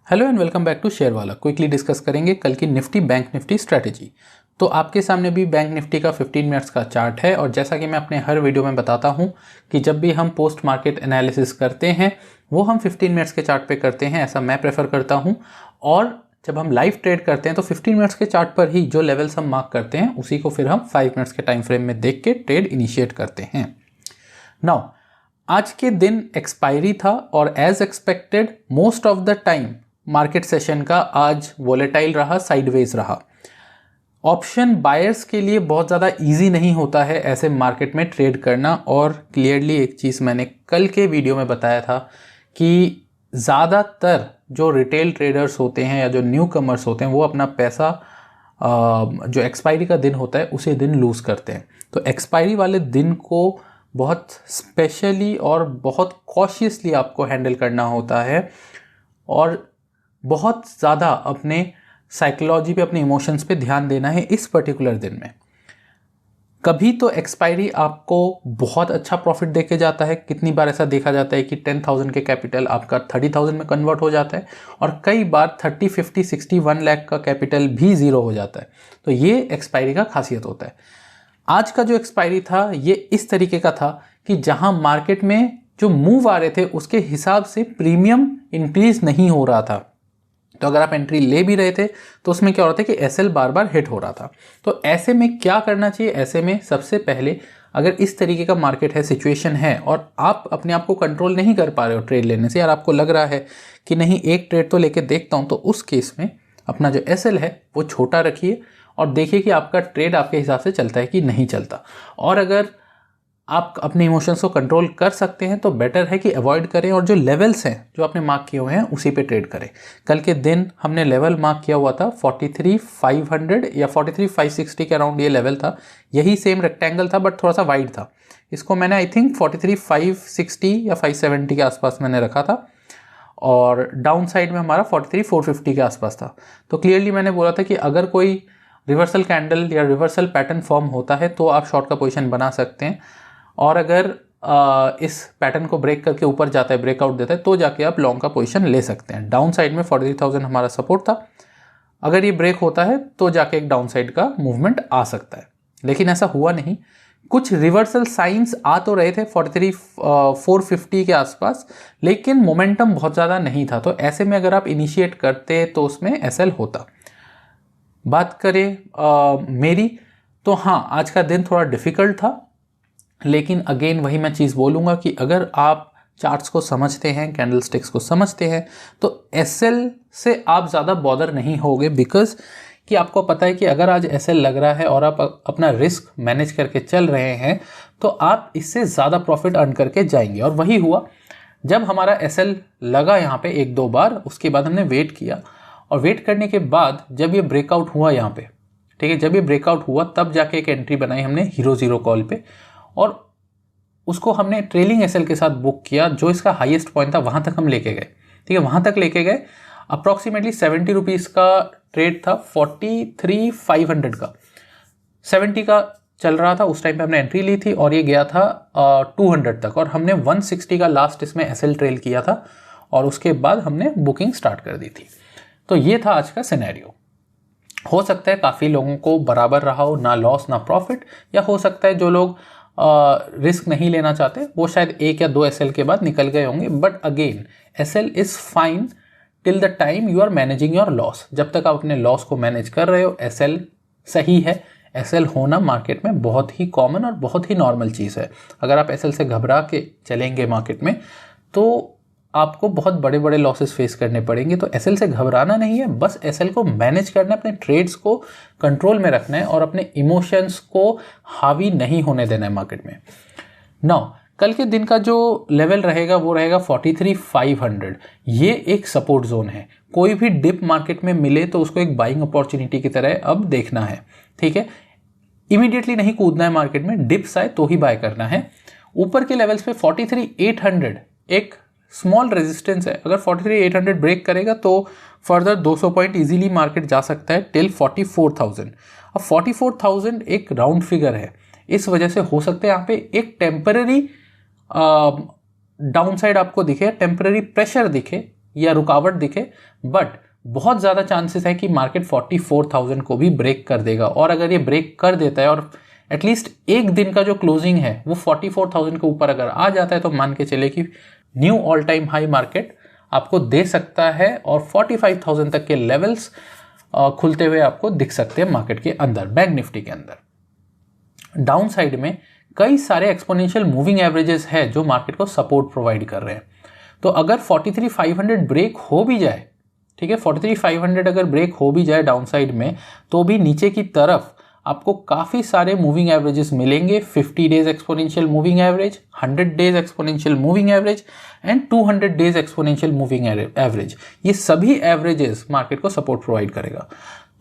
Hello and welcome back to Sharewala. Quickly discuss करेंगे कल की निफ्टी बैंक निफ्टी स्ट्रैटेजी। तो आपके सामने भी बैंक निफ्टी का 15 मिनट्स का चार्ट है और जैसा कि मैं अपने हर वीडियो में बताता हूं कि जब भी हम पोस्ट मार्केट एनालिसिस करते हैं वो हम 15 मिनट्स के चार्ट पे करते हैं, ऐसा मैं प्रेफर करता हूं। और जब हम लाइव ट्रेड करते हैं तो 15 मिनट्स के चार्ट पर ही जो लेवल्स हम मार्क करते हैं उसी को फिर हम 5 मिनट्स के टाइम फ्रेम में देख के ट्रेड इनिशिएट करते हैं। नाउ आज के दिन एक्सपायरी था और as expected most of the time market session का आज वोलेटाइल रहा, साइडवेज रहा। ऑप्शन बायर्स के लिए बहुत ज़्यादा इजी नहीं होता है ऐसे मार्केट में ट्रेड करना। और क्लियरली एक चीज़ मैंने कल के वीडियो में बताया था कि ज़्यादातर जो रिटेल ट्रेडर्स होते हैं या जो न्यू कमर्स होते हैं वो अपना पैसा जो एक्सपायरी का दिन होता है उसी दिन लूज़ करते हैं। तो एक्सपायरी वाले दिन को बहुत स्पेशली और बहुत कॉशियसली आपको हैंडल करना होता है और बहुत ज़्यादा अपने साइकोलॉजी पे, अपने इमोशंस पे ध्यान देना है इस पर्टिकुलर दिन में। कभी तो एक्सपायरी आपको बहुत अच्छा प्रॉफिट देके जाता है। कितनी बार ऐसा देखा जाता है कि 10,000 के कैपिटल आपका 30,000 में कन्वर्ट हो जाता है और कई बार 30, 50, 60, 1 लाख का कैपिटल भी ज़ीरो हो जाता है। तो ये एक्सपायरी का खासियत होता है। आज का जो एक्सपायरी था ये इस तरीके का था कि जहां मार्केट में जो मूव आ रहे थे उसके हिसाब से प्रीमियम इंक्रीज नहीं हो रहा था। तो अगर आप एंट्री ले भी रहे थे तो उसमें क्या हो रहा था कि एसएल बार बार हिट हो रहा था। तो ऐसे में क्या करना चाहिए? ऐसे में सबसे पहले अगर इस तरीके का मार्केट है, सिचुएशन है और आप अपने आप को कंट्रोल नहीं कर पा रहे हो ट्रेड लेने से, यार आपको लग रहा है कि नहीं एक ट्रेड तो लेके देखता हूं, तो उस केस में अपना जो एसएल है वो छोटा रखिए और देखिए कि आपका ट्रेड आपके हिसाब से चलता है कि नहीं चलता। और अगर आप अपने इमोशंस को कंट्रोल कर सकते हैं तो बेटर है कि अवॉइड करें और जो लेवल्स हैं जो आपने मार्क किए हुए हैं उसी पे ट्रेड करें। कल के दिन हमने लेवल मार्क किया हुआ था 43,500 या 43,560 के अराउंड ये लेवल था। यही सेम रेक्टेंगल था बट थोड़ा सा वाइड था। इसको मैंने आई थिंक 43,560 या 570 के आसपास मैंने रखा था और डाउन साइड में हमारा 43,450 के आसपास था। तो क्लियरली मैंने बोला था कि अगर कोई रिवर्सल कैंडल या रिवर्सल पैटर्न फॉर्म होता है तो आप शॉर्ट का पोजीशन बना सकते हैं और अगर इस पैटर्न को ब्रेक करके ऊपर जाता है, ब्रेकआउट देता है, तो जाके आप लॉन्ग का पोजीशन ले सकते हैं। डाउन साइड में 43,000 हमारा सपोर्ट था। अगर ये ब्रेक होता है तो जाके एक डाउन साइड का मूवमेंट आ सकता है, लेकिन ऐसा हुआ नहीं। कुछ रिवर्सल साइंस आ तो रहे थे 43,450 के आसपास, लेकिन मोमेंटम बहुत ज़्यादा नहीं था। तो ऐसे में अगर आप इनिशिएट करते तो उसमें एसएल होता। बात करें मेरी, तो हाँ आज का दिन थोड़ा डिफ़िकल्ट था, लेकिन अगेन वही मैं चीज़ बोलूँगा कि अगर आप चार्ट्स को समझते हैं, कैंडलस्टिक्स को समझते हैं, तो एसएल से आप ज़्यादा बॉदर नहीं होगे, बिकॉज कि आपको पता है कि अगर आज एसएल लग रहा है और आप अपना रिस्क मैनेज करके चल रहे हैं तो आप इससे ज़्यादा प्रॉफिट अर्न करके जाएंगे। और वही हुआ जब हमारा एसएल लगा यहाँ पे 1-2 बार, उसके बाद हमने वेट किया और वेट करने के बाद जब ये ब्रेकआउट हुआ यहाँ पे, ठीक है, जब ये ब्रेकआउट हुआ तब जाके एक एंट्री बनाई हमने हीरो जीरो कॉल पे और उसको हमने ट्रेलिंग एसएल के साथ बुक किया। जो इसका हाईएस्ट पॉइंट था वहां तक हम लेके गए, ठीक है, वहां तक लेके गए। अप्रॉक्सीमेटली 70 रुपीज़ का ट्रेड था, 43,500 का 70 का चल रहा था। उस टाइम पे हमने एंट्री ली थी और ये गया था 200 तक और हमने 160 का लास्ट इसमें एसएल ट्रेल किया था और उसके बाद हमने बुकिंग स्टार्ट कर दी थी। तो ये था आज का सिनेरियो। हो सकता है काफ़ी लोगों को बराबर रहा हो, ना लॉस ना प्रॉफिट, या हो सकता है जो लोग रिस्क नहीं लेना चाहते वो शायद 1 या 2 एसएल के बाद निकल गए होंगे। But again SL is fine till the time you are managing your loss. जब तक आप अपने लॉस को मैनेज कर रहे हो एसएल सही है। एसएल होना मार्केट में बहुत ही कॉमन और बहुत ही नॉर्मल चीज़ है। अगर आप एसएल से घबरा के चलेंगे मार्केट में तो आपको बहुत बड़े बड़े लॉसेस फेस करने पड़ेंगे। तो एसएल से घबराना नहीं है, बस एसएल को मैनेज करना है, अपने ट्रेड्स को कंट्रोल में रखना है और अपने इमोशंस को हावी नहीं होने देना है मार्केट में। नाउ कल के दिन का जो लेवल रहेगा वो रहेगा 43,500। ये एक सपोर्ट जोन है। कोई भी डिप मार्केट में मिले तो उसको एक बाइंग अपॉर्चुनिटी की तरह अब देखना है, ठीक है। इमीडिएटली नहीं कूदना है मार्केट में, डिप्स आए तो ही बाय करना है। ऊपर के लेवल्स पे 43,800 एक स्मॉल रेजिस्टेंस है। अगर 43,800 ब्रेक करेगा तो फर्दर 200 पॉइंट इजीली मार्केट जा सकता है टिल 44,000। अब 44,000 एक राउंड फिगर है, इस वजह से हो सकता है यहाँ पे एक टेम्पररी डाउन साइड आपको दिखे, टेम्पररी प्रेशर दिखे या रुकावट दिखे, बट बहुत ज़्यादा चांसेस है कि मार्केट 44,000 को भी ब्रेक कर देगा। और अगर ये ब्रेक कर देता है और एटलीस्ट एक दिन का जो क्लोजिंग है वो 44,000 के ऊपर अगर आ जाता है तो मान के चले कि knew all time high market आपको दे सकता है और 45,000 तक के लेवल्स खुलते हुए आपको दिख सकते हैं मार्केट के अंदर, बैंक निफ्टी के अंदर। डाउन साइड में कई सारे एक्सपोनेंशियल मूविंग एवरेजेस है जो मार्केट को सपोर्ट प्रोवाइड कर रहे हैं। तो अगर 43,500 ब्रेक हो भी जाए, ठीक है, 43,500 अगर ब्रेक हो भी जाए डाउन साइड में, तो भी नीचे की तरफ आपको काफ़ी सारे मूविंग एवरेजेस मिलेंगे। 50 days exponential moving average, 100 days exponential moving average and 200 days exponential moving average, ये सभी एवरेजेस मार्केट को सपोर्ट प्रोवाइड करेगा।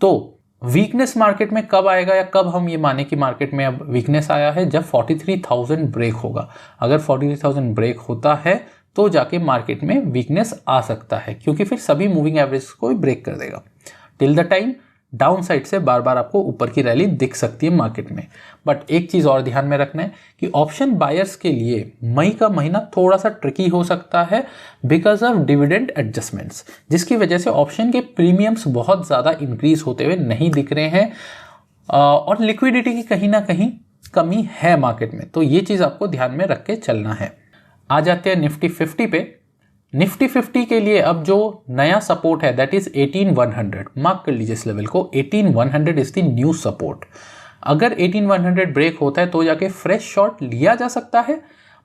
तो वीकनेस मार्केट में कब आएगा या कब हम ये माने कि मार्केट में अब वीकनेस आया है? जब 43,000 ब्रेक होगा। अगर 43,000 ब्रेक होता है तो जाके मार्केट में वीकनेस आ सकता है, क्योंकि फिर सभी मूविंग एवरेज को भी ब्रेक कर देगा। Till the time down side से बार बार आपको ऊपर की रैली दिख सकती है मार्केट में। बट एक चीज़ और ध्यान में रखना है कि ऑप्शन बायर्स के लिए मई का महीना थोड़ा सा ट्रिकी हो सकता है बिकॉज ऑफ डिविडेंड एडजस्टमेंट्स, जिसकी वजह से ऑप्शन के प्रीमियम्स बहुत ज़्यादा इंक्रीज होते हुए नहीं दिख रहे हैं और लिक्विडिटी की कहीं ना कहीं कमी है मार्केट में। तो ये चीज़ आपको ध्यान में रख के चलना है। आ जाते हैं निफ्टी 50 पे। निफ्टी 50 के लिए अब जो नया सपोर्ट है दैट इज 18,100। मार्क कर लीजिए इस लेवल को, 18,100 इज द न्यू सपोर्ट। अगर 18,100 ब्रेक होता है तो जाके फ्रेश शॉट लिया जा सकता है,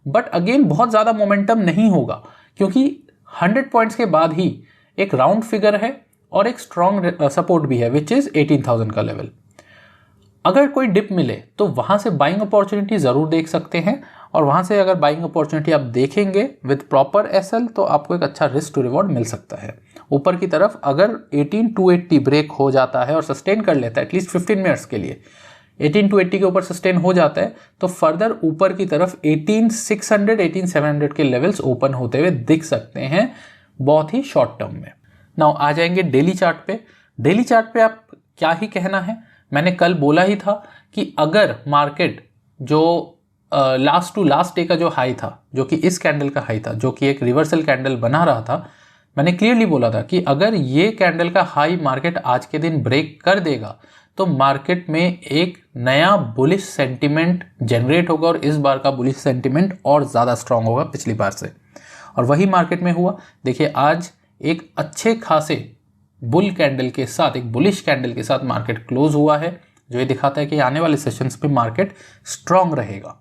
बट अगेन बहुत ज़्यादा मोमेंटम नहीं होगा, क्योंकि 100 पॉइंट्स के बाद ही एक राउंड फिगर है और एक स्ट्रॉन्ग सपोर्ट भी है विच इज़ 18,000 का लेवल। अगर कोई डिप मिले तो वहाँ से बाइंग अपॉर्चुनिटी ज़रूर देख सकते हैं, और वहाँ से अगर बाइंग अपॉर्चुनिटी आप देखेंगे विद प्रॉपर एसएल तो आपको एक अच्छा रिस्क टू रिवॉर्ड मिल सकता है। ऊपर की तरफ अगर 18,280 ब्रेक हो जाता है और सस्टेन कर लेता है एटलीस्ट 15 मिनट्स के लिए, 18,280 के ऊपर सस्टेन हो जाता है तो फर्दर ऊपर की तरफ 18,600 18,700 के लेवल्स ओपन होते हुए दिख सकते हैं बहुत ही शॉर्ट टर्म में। नाउ आ जाएंगे डेली चार्ट पे। डेली चार्ट पे आप क्या ही कहना है, मैंने कल बोला ही था कि अगर मार्केट जो लास्ट टू लास्ट डे का जो हाई था, जो कि इस कैंडल का हाई था, जो कि एक रिवर्सल कैंडल बना रहा था, मैंने क्लियरली बोला था कि अगर ये कैंडल का हाई मार्केट आज के दिन ब्रेक कर देगा तो मार्केट में एक नया बुलिश सेंटिमेंट जनरेट होगा और इस बार का बुलिश सेंटिमेंट और ज़्यादा स्ट्रांग होगा पिछली बार से, और वही मार्केट में हुआ। देखिए आज एक अच्छे खासे बुल कैंडल के साथ, एक बुलिश कैंडल के साथ मार्केट क्लोज हुआ है, जो ये दिखाता है कि आने वाले सेशंस पे मार्केट स्ट्रांग रहेगा।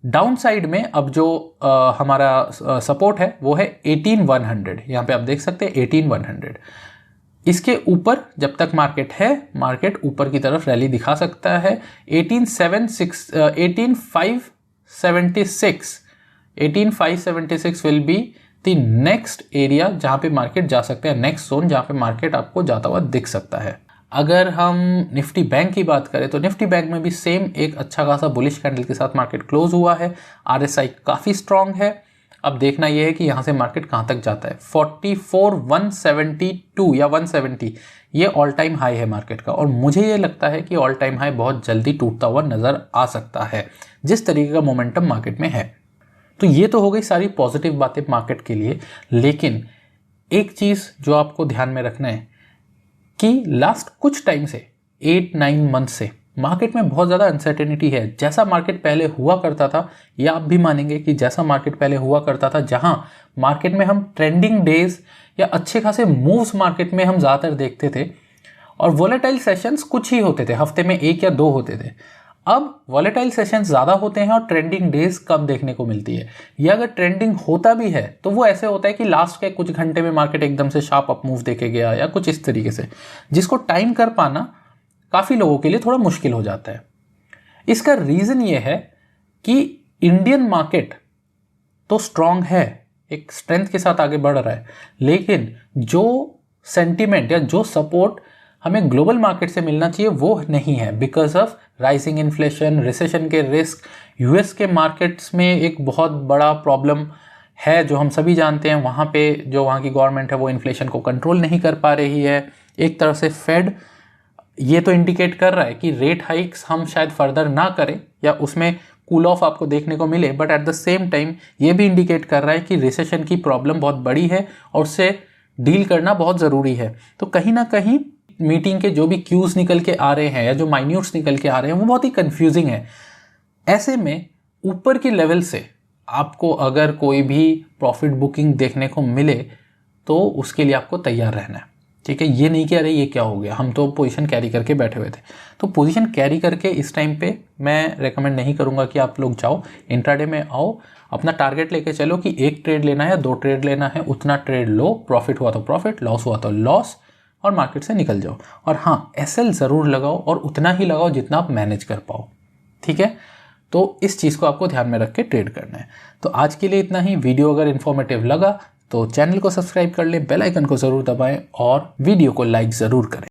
डाउन साइड में अब जो हमारा सपोर्ट है वो है 18,100। यहाँ पे आप देख सकते हैं 18,100। इसके ऊपर जब तक मार्केट है, मार्केट ऊपर की तरफ रैली दिखा सकता है। 18,576 will be the next area जहाँ पे मार्केट जा सकते हैं, नेक्स्ट जोन जहाँ पे मार्केट आपको जाता हुआ दिख सकता है। अगर हम निफ्टी बैंक की बात करें तो निफ्टी बैंक में भी सेम एक अच्छा खासा बुलिश कैंडल के साथ मार्केट क्लोज हुआ है। RSI काफ़ी स्ट्रांग है। अब देखना यह है कि यहाँ से मार्केट कहाँ तक जाता है। 44,172 या 170 ये ऑल टाइम हाई है मार्केट का, और मुझे ये लगता है कि ऑल टाइम हाई बहुत जल्दी टूटता हुआ नज़र आ सकता है जिस तरीके का मोमेंटम मार्केट में है। तो ये तो हो गई सारी पॉजिटिव बातें मार्केट के लिए, लेकिन एक चीज़ जो आपको ध्यान में रखना है कि लास्ट कुछ टाइम से 8-9 मंथ से मार्केट में बहुत ज़्यादा अनसर्टेनिटी है। जैसा मार्केट पहले हुआ करता था, या आप भी मानेंगे कि जैसा मार्केट पहले हुआ करता था, जहां मार्केट में हम ट्रेंडिंग डेज या अच्छे खासे मूव्स मार्केट में हम ज़्यादातर देखते थे, और वोलेटाइल सेशंस कुछ ही होते थे, हफ्ते में 1 या 2 होते थे। अब वॉलेटाइल सेशंस ज़्यादा होते हैं और ट्रेंडिंग डेज कम देखने को मिलती है, या अगर ट्रेंडिंग होता भी है तो वो ऐसे होता है कि लास्ट के कुछ घंटे में मार्केट एकदम से शार्प अप मूव देके गया या कुछ इस तरीके से, जिसको टाइम कर पाना काफ़ी लोगों के लिए थोड़ा मुश्किल हो जाता है। इसका रीज़न ये है कि इंडियन मार्केट तो स्ट्रांग है, एक स्ट्रेंथ के साथ आगे बढ़ रहा है, लेकिन जो सेंटिमेंट या जो सपोर्ट हमें ग्लोबल मार्केट से मिलना चाहिए वो नहीं है, because of rising inflation, recession के रिस्क। यूएस के मार्केट्स में एक बहुत बड़ा प्रॉब्लम है जो हम सभी जानते हैं। वहाँ पे जो वहाँ की गवर्नमेंट है वो इन्फ्लेशन को कंट्रोल नहीं कर पा रही है। एक तरह से फेड ये तो इंडिकेट कर रहा है कि रेट हाइक्स हम शायद फर्दर ना करें या उसमें कूल ऑफ आपको देखने को मिले, but at the same time ये भी इंडिकेट कर रहा है कि रिसेशन की प्रॉब्लम बहुत बड़ी है और उससे डील करना बहुत ज़रूरी है। तो कहीं ना कहीं मीटिंग के जो भी क्यूज निकल के आ रहे हैं या जो माइन्यूट्स निकल के आ रहे हैं वो बहुत ही कंफ्यूजिंग है। ऐसे में ऊपर के लेवल से आपको अगर कोई भी प्रॉफिट बुकिंग देखने को मिले तो उसके लिए आपको तैयार रहना है, ठीक है। ये नहीं कि अरे ये क्या हो गया, हम तो पोजीशन कैरी करके बैठे हुए थे। तो पोजीशन कैरी करके इस टाइम पे मैं रेकमेंड नहीं करूंगा कि आप लोग जाओ, इंट्राडे में आओ, अपना टारगेट लेके चलो कि 1 ट्रेड लेना है या 2 ट्रेड लेना है, उतना ट्रेड लो, प्रॉफिट हुआ तो प्रॉफिट, लॉस हुआ तो लॉस, और मार्केट से निकल जाओ। और हाँ, एसएल ज़रूर लगाओ और उतना ही लगाओ जितना आप मैनेज कर पाओ, ठीक है। तो इस चीज़ को आपको ध्यान में रख के ट्रेड करना है। तो आज के लिए इतना ही। वीडियो अगर इन्फॉर्मेटिव लगा तो चैनल को सब्सक्राइब कर लें, बेल आइकन को ज़रूर दबाएं और वीडियो को लाइक ज़रूर करें।